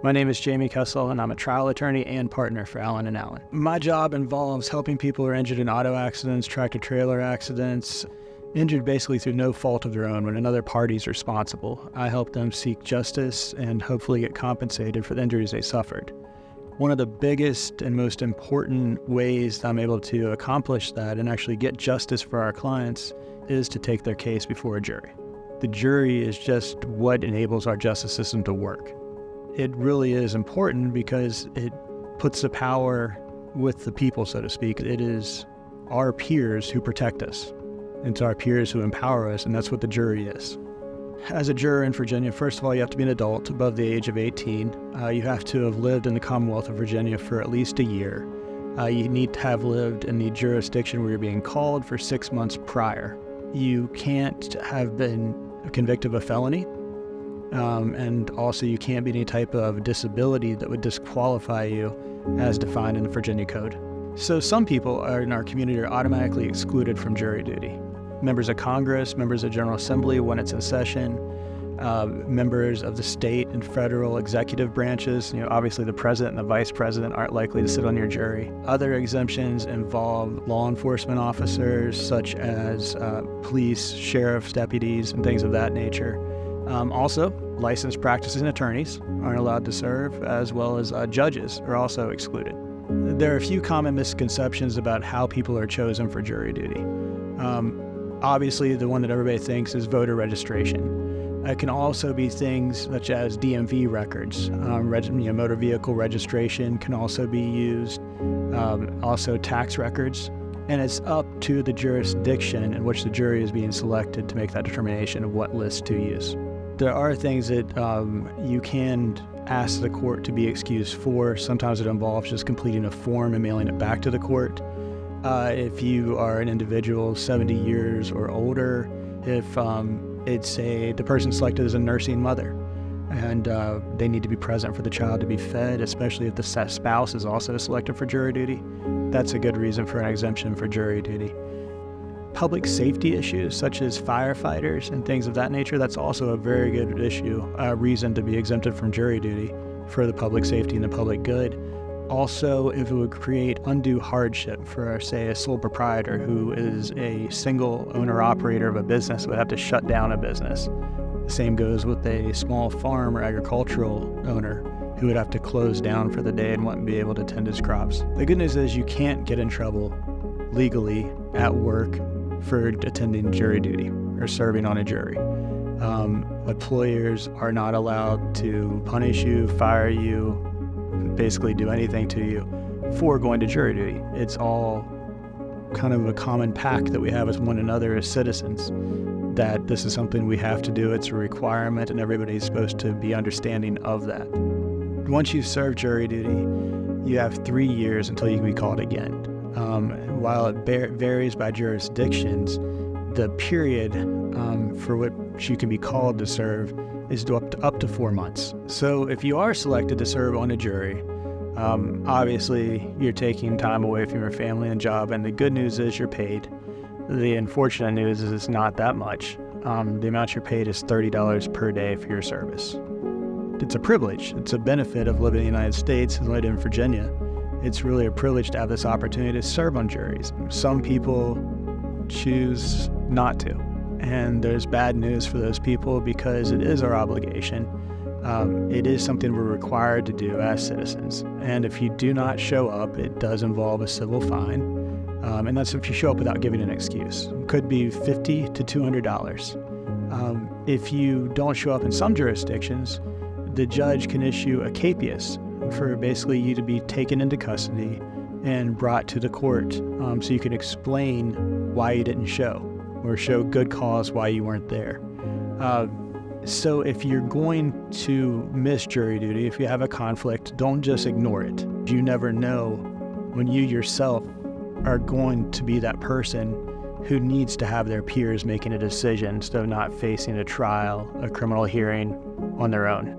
My name is Jamie Kessel, and I'm a trial attorney and partner for Allen & Allen. My job involves helping people who are injured in auto accidents, tractor-trailer accidents, injured basically through no fault of their own when another party is responsible. I help them seek justice and hopefully get compensated for the injuries they suffered. One of the biggest and most important ways that I'm able to accomplish that and actually get justice for our clients is to take their case before a jury. The jury is just what enables our justice system to work. It really is important because it puts the power with the people, so to speak. It is our peers who protect us. It's our peers who empower us, and that's what the jury is. As a juror in Virginia, first of all, you have to be an adult above the age of 18. You have to have lived in the Commonwealth of Virginia for at least a year. You need to have lived in the jurisdiction where you're being called for 6 months prior. You can't have been convicted of a felony. And also you can't be any type of disability that would disqualify you as defined in the Virginia Code. So some people in our community are automatically excluded from jury duty. Members of Congress, members of General Assembly when it's in session, members of the state and federal executive branches. Obviously the president and the vice president aren't likely to sit on your jury. Other exemptions involve law enforcement officers such as police, sheriffs, deputies, and things of that nature. Also, licensed practicing attorneys aren't allowed to serve, as well as judges are also excluded. There are a few common misconceptions about how people are chosen for jury duty. Obviously, the one that everybody thinks is voter registration. It can also be things such as DMV records. Motor vehicle registration can also be used, also tax records. And it's up to the jurisdiction in which the jury is being selected to make that determination of what list to use. There are things that you can ask the court to be excused for. Sometimes it involves just completing a form and mailing it back to the court. If you are an individual 70 years or older, if the person selected as a nursing mother, and they need to be present for the child to be fed, especially if the spouse is also selected for jury duty, that's a good reason for an exemption for jury duty. Public safety issues such as firefighters and things of that nature, that's also a very good reason to be exempted from jury duty for the public safety and the public good. Also, if it would create undue hardship for, say, a sole proprietor who is a single owner-operator of a business would have to shut down a business. The same goes with a small farm or agricultural owner who would have to close down for the day and wouldn't be able to tend his crops. The good news is you can't get in trouble legally at work for attending jury duty or serving on a jury. Employers are not allowed to punish you, fire you, basically do anything to you for going to jury duty. It's all kind of a common pact that we have with one another as citizens, that this is something we have to do, it's a requirement, and everybody's supposed to be understanding of that. Once you serve jury duty, you have 3 years until you can be called again. While it varies by jurisdictions, the period for which you can be called to serve is up to 4 months. So if you are selected to serve on a jury, obviously you're taking time away from your family and job, and the good news is you're paid. The unfortunate news is it's not that much. The amount you're paid is $30 per day for your service. It's a privilege. It's a benefit of living in the United States and living in Virginia. It's really a privilege to have this opportunity to serve on juries. Some people choose not to, and there's bad news for those people because it is our obligation. It is something we're required to do as citizens, and if you do not show up, it does involve a civil fine, and that's if you show up without giving an excuse. It could be $50 to $200. If you don't show up in some jurisdictions, the judge can issue a capias for basically you to be taken into custody and brought to the court so you can explain why you didn't show or show good cause why you weren't there. So if you're going to miss jury duty, if you have a conflict, don't just ignore it. You never know when you yourself are going to be that person who needs to have their peers making a decision instead of not facing a trial, a criminal hearing on their own.